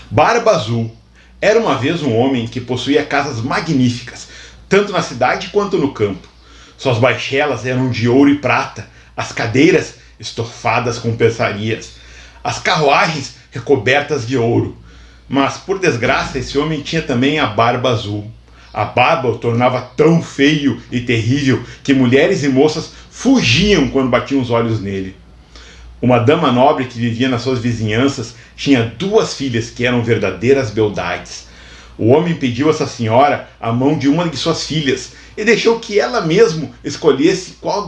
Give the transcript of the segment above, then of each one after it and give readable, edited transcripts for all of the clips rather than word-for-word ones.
Barba Azul era uma vez um homem que possuía casas magníficas, tanto na cidade quanto no campo. Suas baixelas eram de ouro e prata, as cadeiras estofadas com peçarias, as carruagens recobertas de ouro. Mas, por desgraça, esse homem tinha também a barba azul. A barba o tornava tão feio e terrível que mulheres e moças fugiam quando batiam os olhos nele. Uma dama nobre que vivia nas suas vizinhanças tinha 2 filhas que eram verdadeiras beldades. O homem pediu a essa senhora a mão de uma de suas filhas e deixou que ela mesma escolhesse qual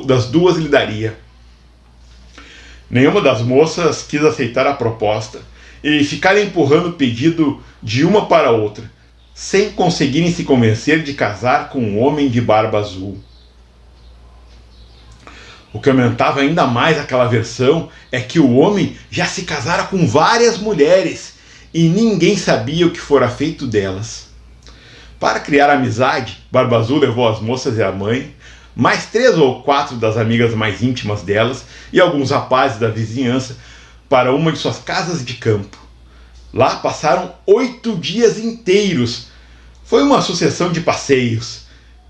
das 2 lhe daria. Nenhuma das moças quis aceitar a proposta e ficaram empurrando o pedido de uma para a outra, sem conseguirem se convencer de casar com um homem de barba azul. O que aumentava ainda mais aquela versão é que o homem já se casara com várias mulheres e ninguém sabia o que fora feito delas. Para criar amizade, Barba Azul levou as moças e a mãe, mais 3 ou 4 das amigas mais íntimas delas e alguns rapazes da vizinhança para uma de suas casas de campo. Lá passaram 8 dias inteiros. Foi uma sucessão de passeios,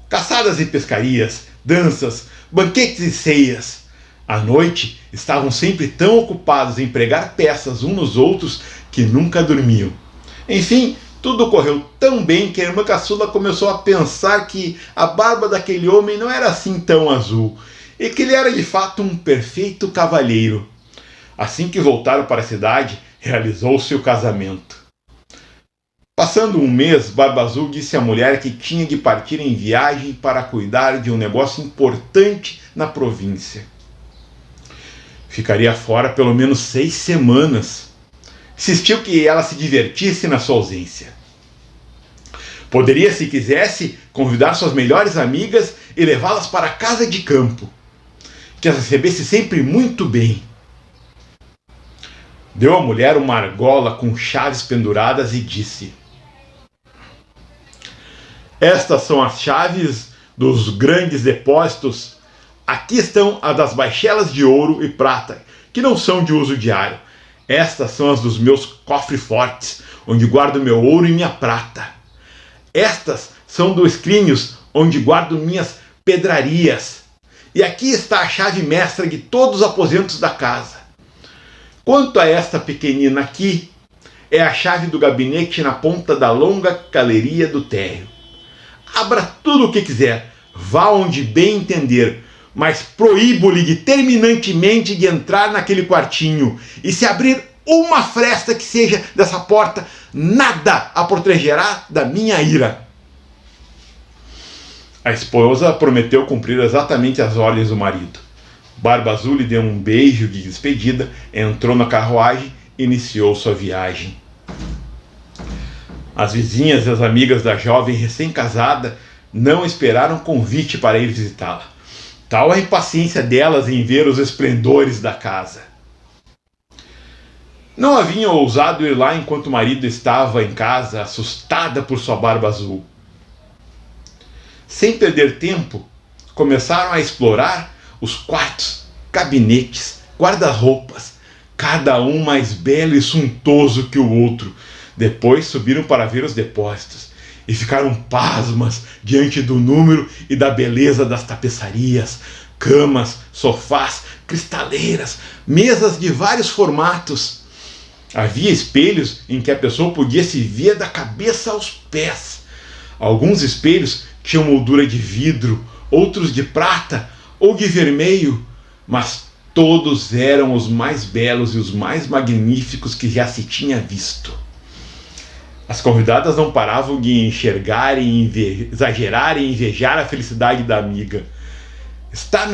caçadas e pescarias, danças, banquetes e ceias. À noite, estavam sempre tão ocupados em pregar peças uns nos outros que nunca dormiam. Enfim, tudo correu tão bem que a irmã caçula começou a pensar que a barba daquele homem não era assim tão azul e que ele era de fato um perfeito cavalheiro. Assim que voltaram para a cidade, realizou-se o casamento. Passando um mês, Barba Azul disse à mulher que tinha de partir em viagem para cuidar de um negócio importante na província. Ficaria fora pelo menos 6 semanas. Insistiu que ela se divertisse na sua ausência. Poderia, se quisesse, convidar suas melhores amigas e levá-las para a casa de campo, que as recebesse sempre muito bem. Deu à mulher uma argola com chaves penduradas e disse: "Estas são as chaves dos grandes depósitos. Aqui estão as das baixelas de ouro e prata, que não são de uso diário. Estas são as dos meus cofres fortes, onde guardo meu ouro e minha prata. Estas são dos escrinhos, onde guardo minhas pedrarias. E aqui está a chave mestra de todos os aposentos da casa. Quanto a esta pequenina aqui, é a chave do gabinete na ponta da longa galeria do térreo. Abra tudo o que quiser, vá onde bem entender, mas proíbo-lhe terminantemente de entrar naquele quartinho, e se abrir uma fresta que seja dessa porta, nada a protegerá da minha ira." A esposa prometeu cumprir exatamente as ordens do marido. Barba Azul lhe deu um beijo de despedida, entrou na carruagem e iniciou sua viagem. As vizinhas e as amigas da jovem recém-casada não esperaram convite para ir visitá-la. Tal a impaciência delas em ver os esplendores da casa. Não haviam ousado ir lá enquanto o marido estava em casa, assustada por sua barba azul. Sem perder tempo, começaram a explorar os quartos, gabinetes, guarda-roupas, cada um mais belo e suntuoso que o outro. Depois subiram para ver os depósitos e ficaram pasmas diante do número e da beleza das tapeçarias, camas, sofás, cristaleiras, mesas de vários formatos. Havia espelhos em que a pessoa podia se ver da cabeça aos pés. Alguns espelhos tinham moldura de vidro, outros de prata ou de vermelho, mas todos eram os mais belos e os mais magníficos que já se tinha visto. As convidadas não paravam de enxergar e exagerar e invejar a felicidade da amiga. Esta,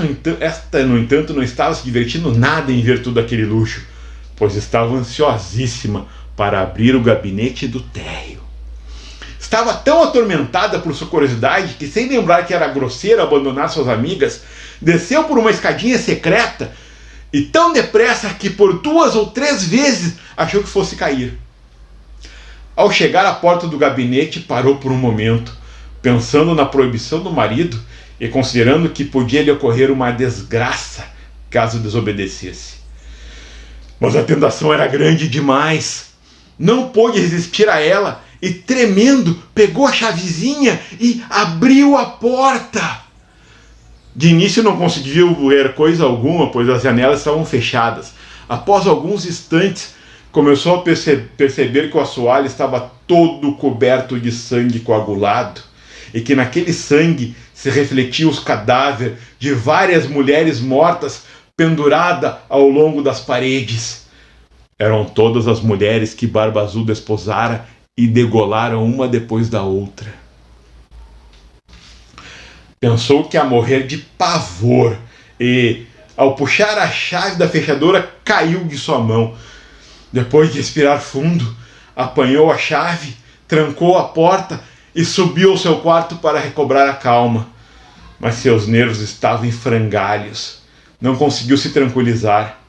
no entanto, não estava se divertindo nada em ver todo aquele luxo, pois estava ansiosíssima para abrir o gabinete do térreo. Estava tão atormentada por sua curiosidade que, sem lembrar que era grosseiro abandonar suas amigas, desceu por uma escadinha secreta e tão depressa que por 2 ou 3 vezes achou que fosse cair. Ao chegar à porta do gabinete, parou por um momento, pensando na proibição do marido e considerando que podia lhe ocorrer uma desgraça caso desobedecesse. Mas a tentação era grande demais. não pôde resistir a ela e, tremendo, pegou a chavezinha e abriu a porta. De início não conseguiu ver coisa alguma, pois as janelas estavam fechadas. Após alguns instantes, começou a perceber que o assoalho estava todo coberto de sangue coagulado e que naquele sangue se refletiam os cadáveres de várias mulheres mortas penduradas ao longo das paredes. Eram todas as mulheres que Barba Azul desposara e degolaram uma depois da outra. Pensou que ia morrer de pavor e, ao puxar a chave da fechadura, caiu de sua mão. Depois de respirar fundo, apanhou a chave, trancou a porta e subiu ao seu quarto para recobrar a calma. Mas seus nervos estavam em frangalhos. Não conseguiu se tranquilizar.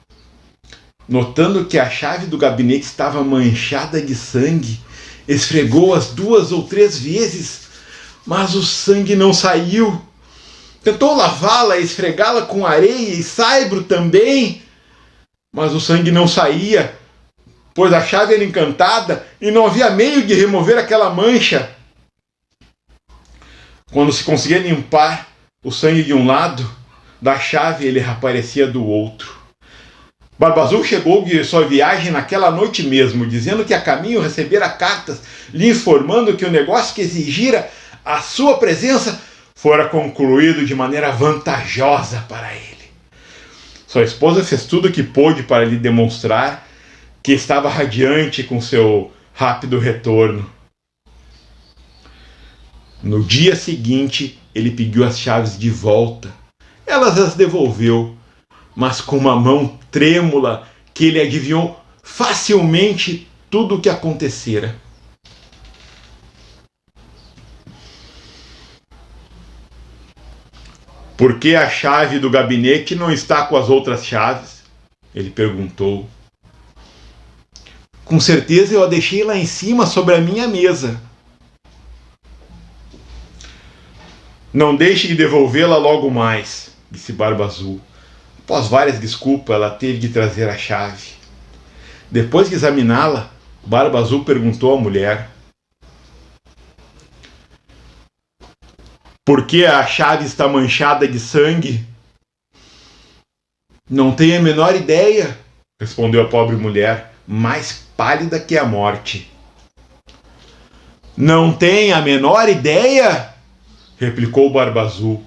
Notando que a chave do gabinete estava manchada de sangue, esfregou-as 2 ou 3 vezes, mas o sangue não saiu. Tentou lavá-la e esfregá-la com areia e saibro também, mas o sangue não saía, pois a chave era encantada e não havia meio de remover aquela mancha. Quando se conseguia limpar o sangue de um lado da chave, ele reaparecia do outro. Barba Azul chegou de sua viagem naquela noite mesmo, dizendo que a caminho recebera cartas lhe informando que o negócio que exigira a sua presença fora concluído de maneira vantajosa para ele. Sua esposa fez tudo o que pôde para lhe demonstrar que estava radiante com seu rápido retorno. No dia seguinte, ele pediu as chaves de volta. Elas as devolveu, mas com uma mão trêmula que ele adivinhou facilmente tudo o que acontecera. Por que a chave do gabinete não está com as outras chaves? Ele perguntou. Com certeza eu a deixei lá em cima sobre a minha mesa. Não deixe de devolvê-la logo mais, disse Barba Azul. Após várias desculpas, ela teve de trazer a chave. Depois de examiná-la, Barba Azul perguntou à mulher: por que a chave está manchada de sangue? Não tenho a menor ideia, respondeu a pobre mulher, mais pálida que a morte. Não tem a menor ideia? Replicou Barba Azul.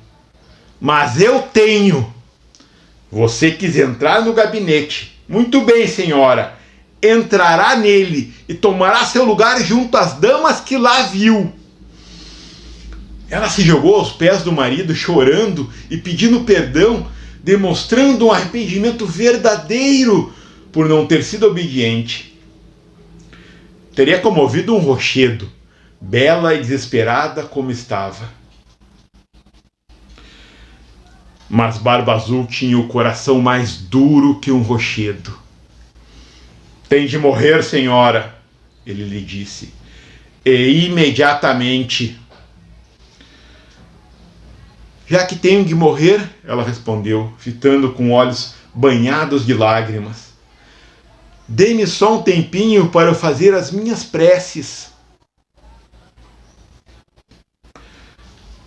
Mas eu tenho. Você quis entrar no gabinete. Muito bem, senhora. Entrará nele e tomará seu lugar junto às damas que lá viu. Ela se jogou aos pés do marido, chorando e pedindo perdão, demonstrando um arrependimento verdadeiro por não ter sido obediente. Teria comovido um rochedo, bela e desesperada como estava. Mas Barba Azul tinha o coração mais duro que um rochedo. Tem de morrer, senhora, ele lhe disse, e imediatamente. Já que tenho de morrer, ela respondeu, fitando com olhos banhados de lágrimas. Dê-me só um tempinho para eu fazer as minhas preces.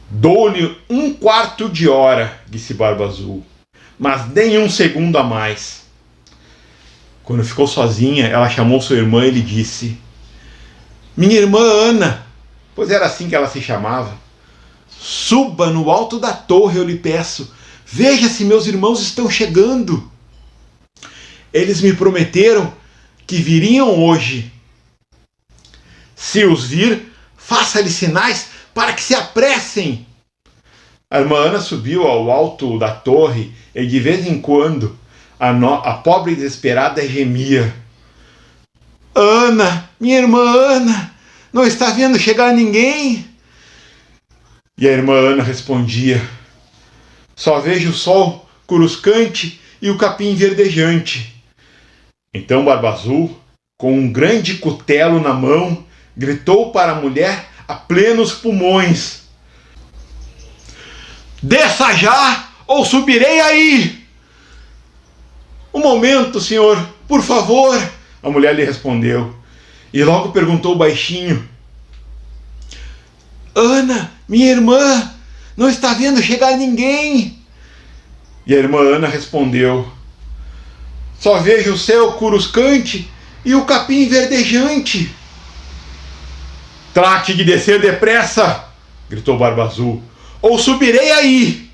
Dou-lhe 1/4 de hora, disse Barba Azul, mas nem 1 segundo a mais. Quando ficou sozinha, ela chamou sua irmã e lhe disse: minha irmã Ana, pois era assim que ela se chamava, suba no alto da torre, eu lhe peço, veja se meus irmãos estão chegando. Eles me prometeram que viriam hoje. Se os vir, faça-lhe sinais para que se apressem. A irmã Ana subiu ao alto da torre e de vez em quando a pobre desesperada gemia. Ana, minha irmã Ana, não está vendo chegar ninguém? E a irmã Ana respondia: só vejo o sol coruscante e o capim verdejante. Então Barba Azul, com um grande cutelo na mão, gritou para a mulher a plenos pulmões: desça já, ou subirei aí! Um momento, senhor, por favor, a mulher lhe respondeu. e logo perguntou baixinho: Ana, minha irmã, não está vendo chegar ninguém? E a irmã Ana respondeu: só vejo o céu curuscante e o capim verdejante. Trate de descer depressa, gritou Barba Azul, ou subirei aí.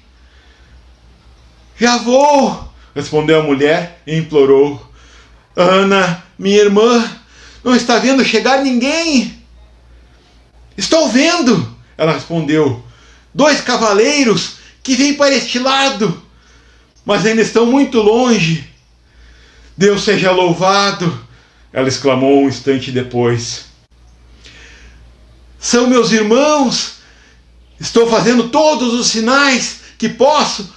Já vou, respondeu a mulher e implorou: Ana, minha irmã, não está vendo chegar ninguém? Estou vendo, ela respondeu, 2 cavaleiros que vêm para este lado, mas ainda estão muito longe. Deus seja louvado, ela exclamou um instante depois. São meus irmãos. Estou fazendo todos os sinais que posso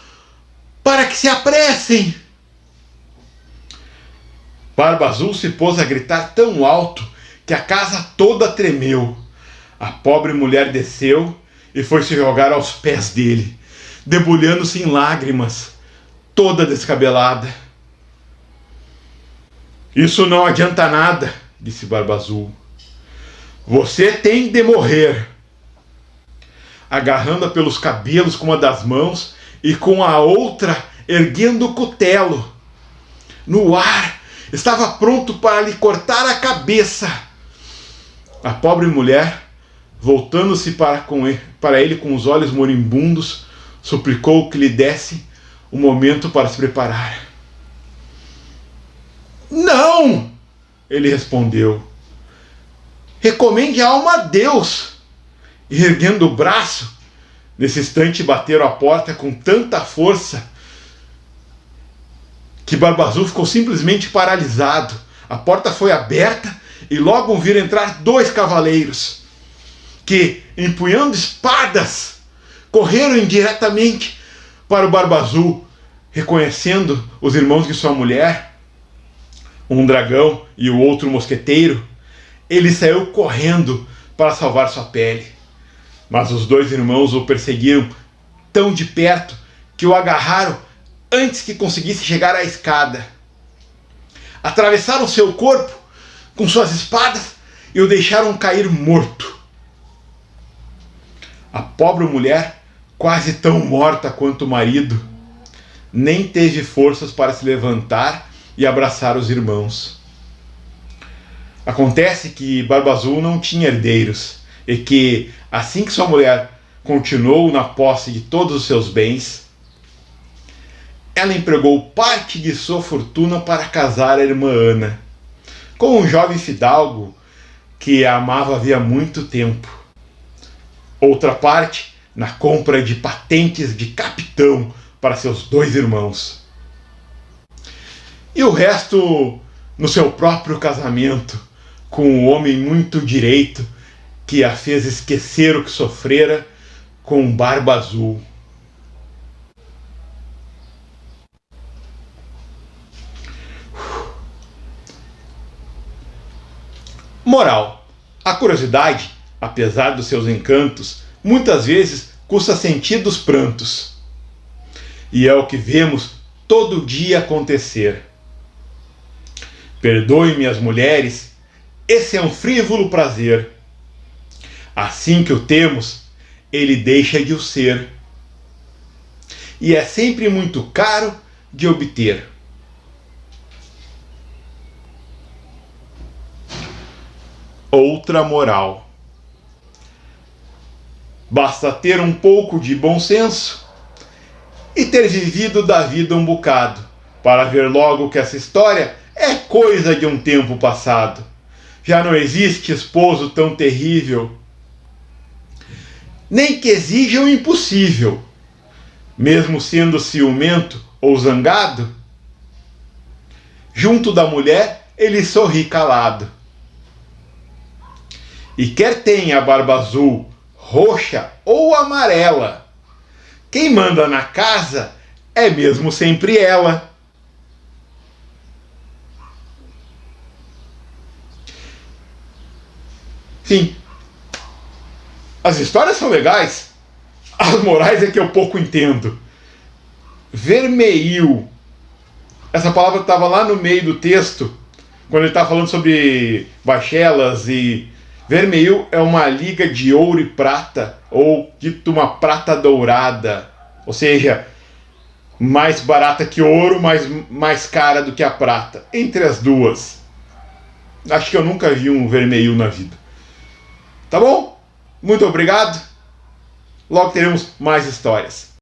para que se apressem. Barba Azul se pôs a gritar tão alto que a casa toda tremeu. A pobre mulher desceu e foi se jogar aos pés dele, debulhando-se em lágrimas, toda descabelada. Isso não adianta nada, disse Barba Azul. Você tem de morrer. Agarrando-a pelos cabelos com uma das mãos e com a outra erguendo o cutelo. No ar, estava pronto para lhe cortar a cabeça. A pobre mulher, voltando-se para ele com os olhos moribundos, suplicou que lhe desse um momento para se preparar. Não! Ele respondeu. Recomende a alma a Deus. E erguendo o braço, nesse instante bateram a porta com tanta força que Barba Azul ficou simplesmente paralisado. A porta foi aberta e logo viram entrar 2 cavaleiros que, empunhando espadas, correram indiretamente para o Barba Azul, reconhecendo os irmãos de sua mulher, um dragão e o outro mosqueteiro. Ele saiu correndo para salvar sua pele. Mas os 2 irmãos o perseguiram tão de perto que o agarraram antes que conseguisse chegar à escada. Atravessaram seu corpo com suas espadas e o deixaram cair morto. A pobre mulher, quase tão morta quanto o marido, nem teve forças para se levantar e abraçar os irmãos. Acontece que Barba Azul não tinha herdeiros e que, assim que sua mulher continuou na posse de todos os seus bens, ela empregou parte de sua fortuna para casar a irmã Ana com um jovem fidalgo que a amava havia muito tempo. Outra parte na compra de patentes de capitão para seus 2 irmãos. E o resto no seu próprio casamento com um homem muito direito que a fez esquecer o que sofrera com Barba Azul. Moral: a curiosidade, apesar dos seus encantos, muitas vezes custa sentido os prantos. E é o que vemos todo dia acontecer. Perdoe-me as mulheres, esse é um frívolo prazer. Assim que o temos, ele deixa de o ser. E é sempre muito caro de obter. Outra moral: basta ter um pouco de bom senso e ter vivido da vida um bocado para ver logo que essa história é coisa de um tempo passado. Já não existe esposo tão terrível, nem que exija o impossível, mesmo sendo ciumento ou zangado. Junto da mulher ele sorri calado. E quer tenha a barba azul, roxa ou amarela, quem manda na casa é mesmo sempre ela. Sim, as histórias são legais, as morais é que eu pouco entendo. Vermeil, essa palavra estava lá no meio do texto, quando ele está falando sobre bachelas e vermelho é uma liga de ouro e prata, ou dito uma prata dourada, ou seja, mais barata que ouro, mas mais cara do que a prata. Entre as duas, acho que eu nunca vi um vermelho na vida. Tá bom? Muito obrigado. Logo teremos mais histórias.